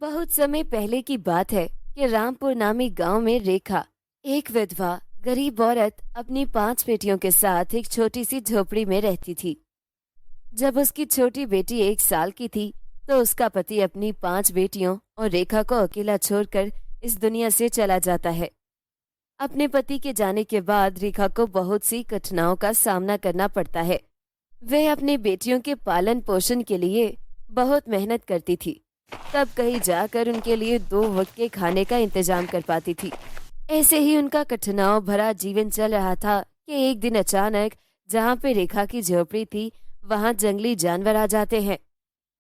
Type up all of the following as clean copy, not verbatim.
बहुत समय पहले की बात है कि रामपुर नामी गांव में रेखा, एक विधवा गरीब औरत, अपनी 5 बेटियों के साथ एक छोटी सी झोपड़ी में रहती थी। जब उसकी छोटी बेटी 1 साल की थी, तो उसका पति अपनी 5 बेटियों और रेखा को अकेला छोड़कर इस दुनिया से चला जाता है। अपने पति के जाने के बाद रेखा को बहुत सी कठिनाइयों का सामना करना पड़ता है। वह अपनी बेटियों के पालन पोषण के लिए बहुत मेहनत करती थी, तब कहीं जाकर उनके लिए 2 वक्त के खाने का इंतजाम कर पाती थी। ऐसे ही उनका कठिनाइयों भरा जीवन चल रहा था कि एक दिन अचानक जहाँ पे रेखा की झोपड़ी थी, वहाँ जंगली जानवर आ जाते हैं।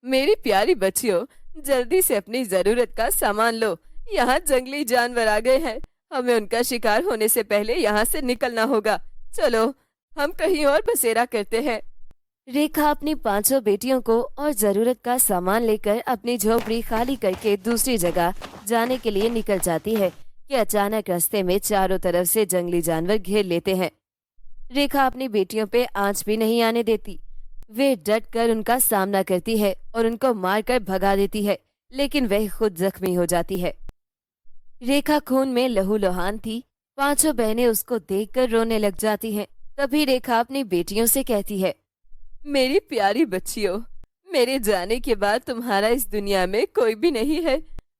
मेरी प्यारी बच्चियों, जल्दी से अपनी जरूरत का सामान लो, यहाँ जंगली जानवर आ गए हैं। हमें उनका शिकार होने से पहले यहाँ से निकलना होगा। चलो, हम कहीं और बसेरा करते हैं। रेखा अपनी 5 बेटियों को और जरूरत का सामान लेकर अपनी झोपड़ी खाली करके दूसरी जगह जाने के लिए निकल जाती है कि अचानक रास्ते में चारों तरफ से जंगली जानवर घेर लेते हैं। रेखा अपनी बेटियों पे आंच भी नहीं आने देती। वे डट कर उनका सामना करती है और उनको मारकर भगा देती है, लेकिन वह खुद जख्मी हो जाती है। रेखा खून में लहूलुहान थी। 5 बहनें उसको देखकर रोने लग जाती हैं। तभी रेखा अपनी बेटियों से कहती है, मेरी प्यारी बच्चियों, मेरे जाने के बाद तुम्हारा इस दुनिया में कोई भी नहीं है।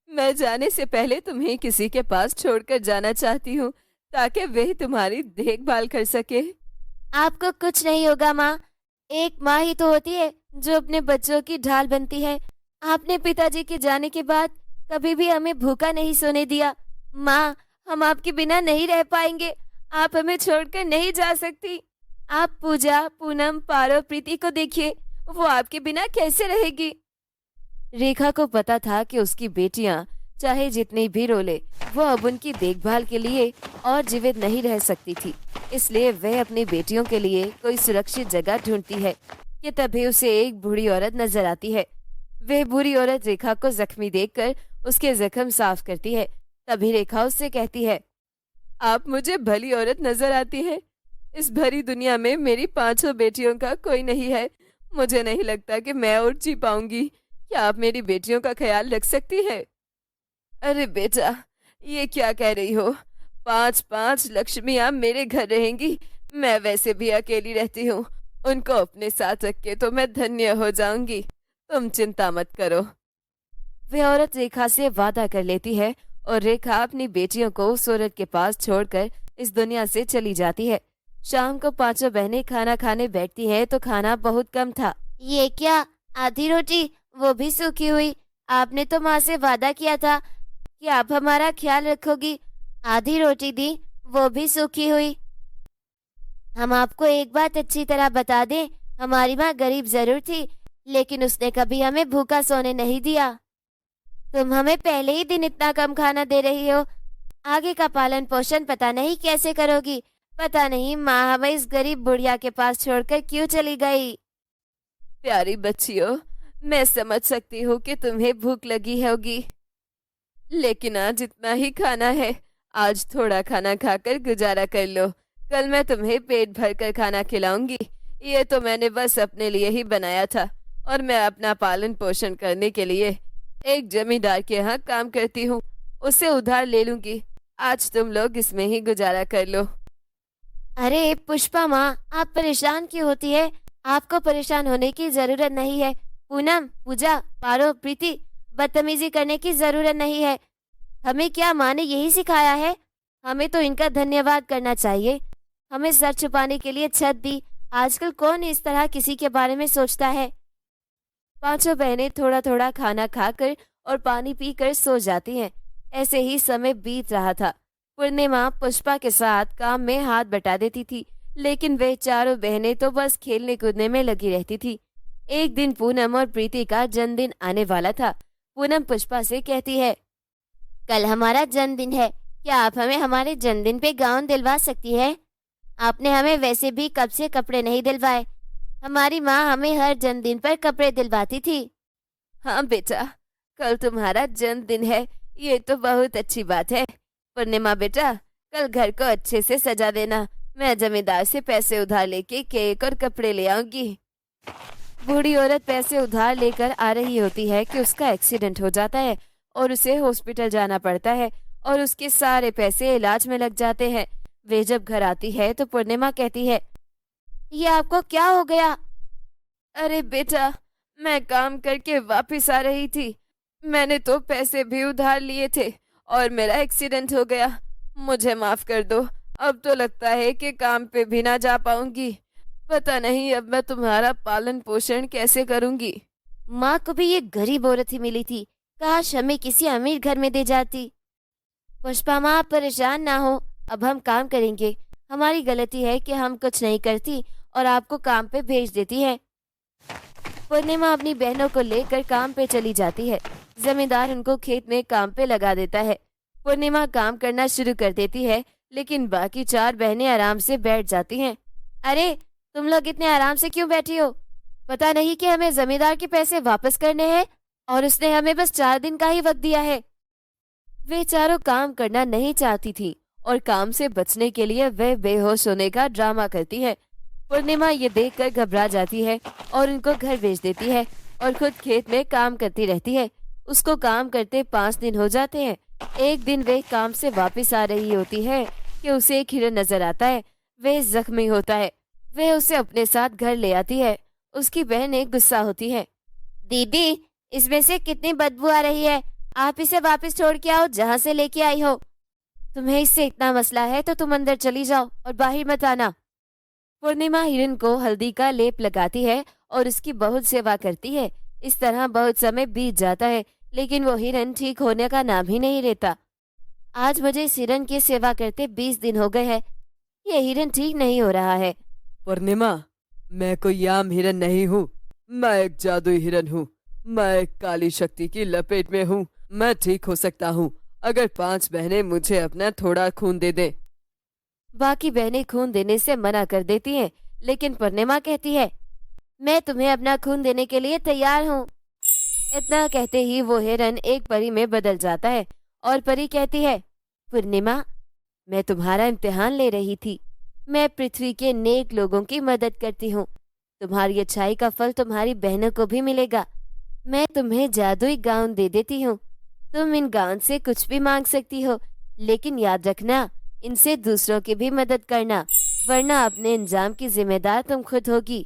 मैं जाने से पहले तुम्हें किसी के पास छोड़कर जाना चाहती हूँ, ताकि वह तुम्हारी देखभाल कर सके। आपको कुछ नहीं होगा माँ। एक माँ ही तो होती है जो अपने बच्चों की ढाल बनती है। आपने पिताजी के जाने के बाद कभी भी हमें भूखा नहीं सोने दिया। माँ, हम आपके बिना नहीं रह पाएंगे। आप हमें छोड़कर नहीं जा सकती। आप पूजा, पूनम, पारो, प्रीति को देखिए, वो आपके बिना कैसे रहेगी। रेखा को पता था कि उसकी बेटियां चाहे जितनी भी रोले, वो अब उनकी देखभाल के लिए और जीवित नहीं रह सकती थी। इसलिए वह अपनी बेटियों के लिए कोई सुरक्षित जगह ढूंढती है कि तभी उसे एक बूढ़ी औरत नजर आती है। वह बूढ़ी औरत रेखा को जख्मी देखकर उसके जख्म साफ करती है। तभी रेखा उससे कहती है, आप मुझे भली औरत नजर आती है। इस भरी दुनिया में मेरी 5 बेटियों का कोई नहीं है। मुझे नहीं लगता कि मैं और जी पाऊंगी। क्या आप मेरी बेटियों का ख्याल रख सकती है? अरे बेटा, ये क्या कह रही हो? 5-5 लक्ष्मियां मेरे घर रहेंगी। मैं वैसे भी अकेली रहती हूँ। उनको अपने साथ रख के तो मैं धन्य हो जाऊंगी। तुम चिंता मत करो। वह औरत रेखा से वादा कर लेती है और रेखा अपनी बेटियों को उस औरत के पास छोड़कर इस दुनिया से चली जाती है। शाम को 5 बहनें खाना खाने बैठती हैं तो खाना बहुत कम था। ये क्या, आधी रोटी, वो भी सूखी हुई? आपने तो माँ से वादा किया था कि आप हमारा ख्याल रखोगी। आधी रोटी दी, वो भी सूखी हुई। हम आपको एक बात अच्छी तरह बता दें, हमारी माँ गरीब जरूर थी, लेकिन उसने कभी हमें भूखा सोने नहीं दिया। तुम हमें पहले ही दिन इतना कम खाना दे रही हो, आगे का पालन पोषण पता नहीं कैसे करोगी। पता नहीं माँ हमें इस गरीब बुढ़िया के पास छोड़कर क्यों चली गई। प्यारी बच्चियों, मैं समझ सकती हूँ कि तुम्हें भूख लगी होगी, लेकिन आज इतना ही खाना है। आज थोड़ा खाना खाकर गुजारा कर लो। कल मैं तुम्हें पेट भरकर खाना खिलाऊंगी। ये तो मैंने बस अपने लिए ही बनाया था, और मैं अपना पालन पोषण करने के लिए एक जमींदार के यहाँ काम करती हूँ। उससे उधार ले लूंगी। आज तुम लोग इसमें ही गुजारा कर लो। अरे पुष्पा माँ, आप परेशान क्यों होती है? आपको परेशान होने की जरूरत नहीं है। पूनम, पूजा, पारो, प्रीति, बदतमीजी करने की जरूरत नहीं है। हमें क्या माँ ने यही सिखाया है? हमें तो इनका धन्यवाद करना चाहिए। हमें सर छुपाने के लिए छत दी। आजकल कौन इस तरह किसी के बारे में सोचता है। 5 बहनें थोड़ा थोड़ा खाना खाकर और पानी पीकर सो जाती हैं। ऐसे ही समय बीत रहा था। पूर्णिमा पुष्पा के साथ काम में हाथ बटा देती थी, लेकिन वे चारों बहनें तो बस खेलने कूदने में लगी रहती थी। एक दिन पूनम और प्रीति का जन्मदिन आने वाला था। पूनम पुष्पा से कहती है, कल हमारा जन्मदिन है, क्या आप हमें हमारे जन्मदिन पे गाउन दिलवा सकती है? आपने हमें वैसे भी कब से कपड़े नहीं दिलवाए। हमारी माँ हमें हर जन्मदिन पर कपड़े दिलवाती थी। हाँ बेटा, कल तुम्हारा जन्मदिन है, ये तो बहुत अच्छी बात है। पूर्णिमा बेटा, कल घर को अच्छे से सजा देना। मैं जमींदार से पैसे उधार लेके केक और कपड़े ले आऊंगी। बूढ़ी औरत पैसे उधार लेकर आ रही होती है कि उसका एक्सीडेंट हो जाता है और उसे हॉस्पिटल जाना पड़ता है और उसके सारे पैसे इलाज में लग जाते हैं। वे जब घर आती है तो पूर्णिमा कहती है, ये आपको क्या हो गया? अरे बेटा, मैं काम करके वापस आ रही थी। मैंने तो पैसे भी उधार लिए थे और मेरा एक्सीडेंट हो गया। मुझे माफ कर दो। अब तो लगता है कि काम पे भी ना जा पाऊंगी। पता नहीं अब मैं तुम्हारा पालन पोषण कैसे करूंगी। माँ को भी ये गरीब औरत ही मिली थी। काश हमें किसी अमीर घर में दे जाती। पुष्पा माँ, आप परेशान ना हो, अब हम काम करेंगे। हमारी गलती है कि हम कुछ नहीं करती और आपको काम पे भेज देती है। पूर्णिमा अपनी बहनों को लेकर काम पे चली जाती है। जमींदार उनको खेत में काम पे लगा देता है। पूर्णिमा काम करना शुरू कर देती है, लेकिन बाकी 4 बहनें आराम से बैठ जाती हैं। अरे, तुम लोग इतने आराम से क्यों बैठी हो? पता नहीं कि हमें जमींदार के पैसे वापस करने हैं और उसने हमें बस 4 दिन का ही वक्त दिया है। वे चारों काम करना नहीं चाहती थी और काम से बचने के लिए वे बेहोश होने का ड्रामा करती है। पूर्णिमा ये देखकर घबरा जाती है और उनको घर भेज देती है और खुद खेत में काम करती रहती है। उसको काम करते 5 दिन हो जाते हैं। एक दिन वे काम से वापस आ रही होती है कि उसे एक हिरन नजर आता है। वे जख्मी होता है। वे उसे अपने साथ घर ले आती है। उसकी बहन एक गुस्सा होती है। दीदी, इसमें से कितनी बदबू आ रही है। आप इसे वापस छोड़ के आओ जहाँ से लेके आई हो। तुम्हें इससे इतना मसला है तो तुम अंदर चली जाओ और बाहर मत आना। पूर्णिमा हिरन को हल्दी का लेप लगाती है और उसकी बहुत सेवा करती है। इस तरह बहुत समय बीत जाता है, लेकिन वो हिरन ठीक होने का नाम ही नहीं लेता। आज मुझे इस हिरन की सेवा करते 20 दिन हो गए हैं। ये हिरन ठीक नहीं हो रहा है। पूर्णिमा, मैं कोई आम हिरन नहीं हूँ। मैं एक जादुई हिरन हूँ। मैं एक काली शक्ति की लपेट में हूँ। मैं ठीक हो सकता हूँ अगर 5 बहनें मुझे अपना थोड़ा खून दे दें। बाकी बहनें खून देने से मना कर देती हैं, लेकिन पूर्णिमा कहती है, मैं तुम्हें अपना खून देने के लिए तैयार हूँ। इतना कहते ही वो हिरन एक परी में बदल जाता है और परी कहती है, पूर्णिमा, मैं तुम्हारा इम्तिहान ले रही थी। मैं पृथ्वी के नेक लोगों की मदद करती हूँ। तुम्हारी अच्छाई का फल तुम्हारी बहनों को भी मिलेगा। मैं तुम्हें जादुई गाउन दे देती हूँ। तुम इन गाउन से कुछ भी मांग सकती हो, लेकिन याद रखना, इनसे दूसरों की भी मदद करना, वरना अपने इंजाम की जिम्मेदार तुम खुद होगी।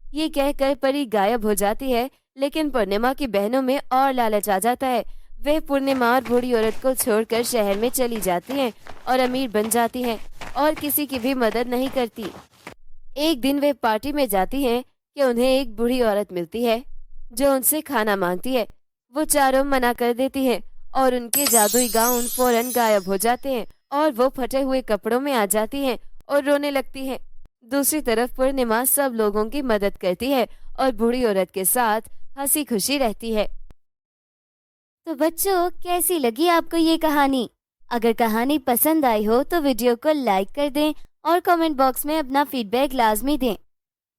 ये कहकर परी गायब हो जाती है, लेकिन पूर्णिमा की बहनों में और लालच आ जाता है। वे पूर्णिमा और बूढ़ी औरत को छोड़कर शहर में चली जाती हैं और अमीर बन जाती हैं और किसी की भी मदद नहीं करती। एक दिन वे पार्टी में जाती हैं कि उन्हें एक बूढ़ी औरत मिलती है जो उनसे खाना मांगती है। वो चारों मना कर देती हैं और उनके जादुई गाउन फौरन गायब हो जाते हैं और वो फटे हुए कपड़ों में आ जाती हैं और रोने लगती हैं। दूसरी तरफ पूर्णिमा सब लोगों की मदद करती है और बूढ़ी औरत के साथ हंसी खुशी रहती है। तो बच्चों, कैसी लगी आपको ये कहानी? अगर कहानी पसंद आई हो तो वीडियो को लाइक कर दें और कमेंट बॉक्स में अपना फीडबैक लाजमी दें।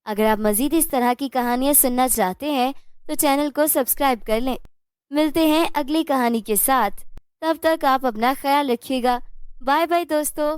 अगर आप मजीद इस तरह की कहानियाँ सुनना चाहते हैं तो चैनल को सब्सक्राइब कर लें। मिलते हैं अगली कहानी के साथ। तब तक आप अपना ख्याल रखिएगा। बाय बाय दोस्तों।